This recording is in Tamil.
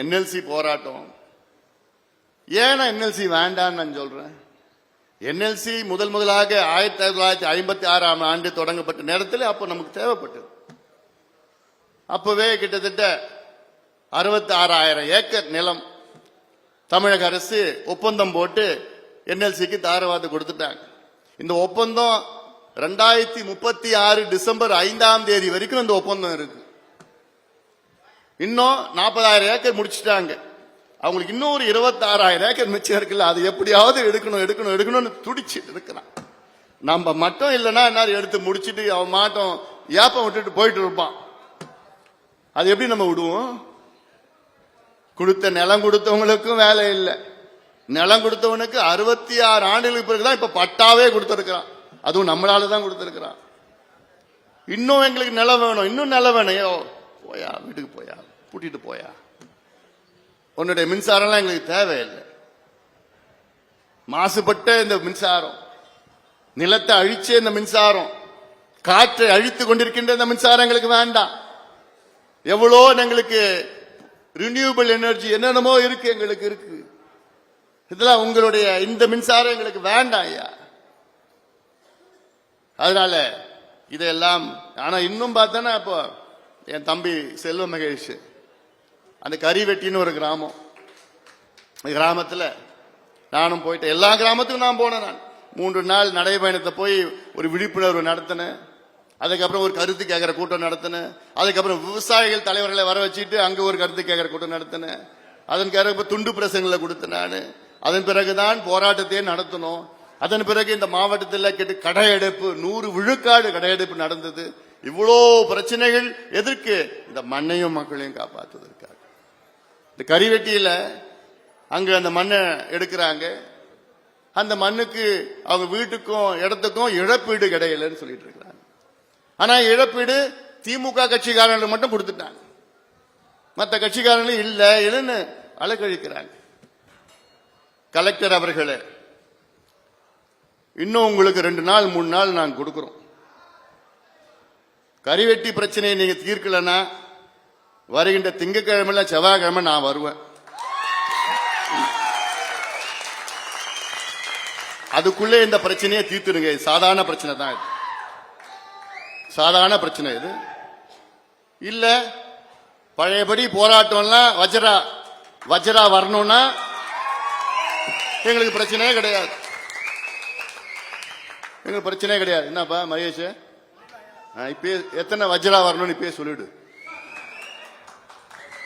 என்எல்சி போராட்டம் ஏன் என்எல்சி வேண்டான்னு நான் சொல்றேன். என்எல்சி முதலாக 1956 ஆண்டு தொடங்கப்பட்ட நேரத்தில் அப்ப நமக்கு தேவைப்பட்டது. அப்பவே கிட்டத்தட்ட 66,000 ஏக்கர் நிலம் தமிழக அரசு ஒப்பந்தம் போட்டு என்எல்சிக்கு தாரவாத்து கொடுத்துட்டாங்க. இந்த ஒப்பந்தம் 2036 டிசம்பர் 5ஆம் தேதி வரைக்கும் இந்த ஒப்பந்தம் இருக்கு. இன்னும் 40,000 ஏக்கர் முடிச்சுட்டாங்க. அவங்களுக்கு இன்னொரு 26,000 ஏக்கர் மிச்சம் இருக்குல்ல, அது எப்படியாவது எடுக்கணும்னு துடிச்சிட்டு இருக்கிறான். நம்ம மட்டும் இல்லைன்னா என்ன எடுத்து முடிச்சுட்டு அவன் மாட்டோம் ஏப்பம் விட்டுட்டு போயிட்டு இருப்பான். அது எப்படி நம்ம விடுவோம்? கொடுத்த நிலம் கொடுத்தவங்களுக்கும் வேலை இல்லை. நிலம் கொடுத்தவனுக்கு 66 ஆண்டுகளுக்கு பிறகுதான் இப்ப பட்டாவே கொடுத்திருக்கிறான். அதுவும் நம்மளால தான் கொடுத்திருக்கிறான். இன்னும் எங்களுக்கு நிலம் வேணும், இன்னும் நிலம் வேணும். போயா வீட்டுக்கு போயா, கூட்டிட்டு போயா, உன்னுடைய மின்சாரம்லாம் எங்களுக்கு தேவையில்லை. மாசுபட்ட இந்த மின்சாரம், நிலத்தை அழிச்ச இந்த மின்சாரம், காற்றை அழித்து கொண்டிருக்கின்ற இந்த மின்சாரம் எங்களுக்கு வேண்டாம். எவ்வளோ எங்களுக்கு ரினியூவபிள் எனர்ஜி என்னென்னமோ இருக்கு, எங்களுக்கு இருக்கு. இதெல்லாம் உங்களுடைய இந்த மின்சாரம் எங்களுக்கு வேண்டாம் ஐயா. அதனால இதெல்லாம் ஆனா இன்னும் பார்த்தோன்னா இப்போ என் தம்பி செல்வ மகேஷ் அந்த கரிவெட்டின்னு ஒரு கிராமம், கிராமத்தில் நானும் போயிட்டேன். எல்லா கிராமத்துக்கும் நான் போனேன். நான் 3 நாள் நடைபயணத்தை போய் ஒரு விழிப்புணர்வு நடத்தினேன். அதுக்கப்புறம் ஒரு கருத்து கேட்கிற கூட்டம் நடத்தினேன். அதுக்கப்புறம் விவசாயிகள் தலைவர்களை வர வச்சுட்டு அங்க ஒரு கருத்து கேட்கிற கூட்டம் நடத்தினேன். அதன் பிறகு துண்டு பிரசங்களை கொடுத்தேன் நான். அதன் பிறகுதான் போராட்டத்தையே நடத்தணும். அதன் பிறகு இந்த மாவட்டத்தில் கேட்டு கடையெடுப்பு 100 விழுக்காடு கடையெடுப்பு நடந்தது. இவ்வளோ பிரச்சனைகள் எதற்கு? இந்த மண்ணையும் மக்களையும் காப்பாற்றுவதற்காக. இந்த கரிவெட்டியில அங்க அந்த மண்ணை எடுக்கிறாங்க. அந்த மண்ணுக்கு அவங்க வீட்டுக்கும் இடத்துக்கும் இழப்பீடு கிடையலன்னு சொல்லிட்டு இருக்கிறாங்க. ஆனா இழப்பீடு திமுக கட்சிக்காரங்களுக்கு மட்டும் கொடுத்துட்டாங்க, மற்ற கட்சிக்காரங்களும் இல்லைன்னு அலக்கழிக்கிறாங்க. கலெக்டர் அவர்களே, இன்னும் உங்களுக்கு 2 நாள் 3 நாள் நாங்க கொடுக்கிறோம். கரிவெட்டி பிரச்சனையை நீங்க தீர்க்கலன்னா வருகின்ற திங்கட்கிழமை செவ்வாய்க்கிழமை நான் வருவேன். அதுக்குள்ளே இந்த பிரச்சனையை தீர்த்துடுங்க. சாதாரண பிரச்சனை தான் இது, சாதாரண பிரச்சனை இது இல்ல. பழையபடி போராட்டம்லாம் வஜ்ரா வரணும்னா எங்களுக்கு பிரச்சனையே கிடையாது. எங்களுக்கு பிரச்சனையே கிடையாது. என்னப்பா மகேஷ், இப்ப எத்தனை வஜ்ரா வரணும்னு இப்பயே சொல்லிடு.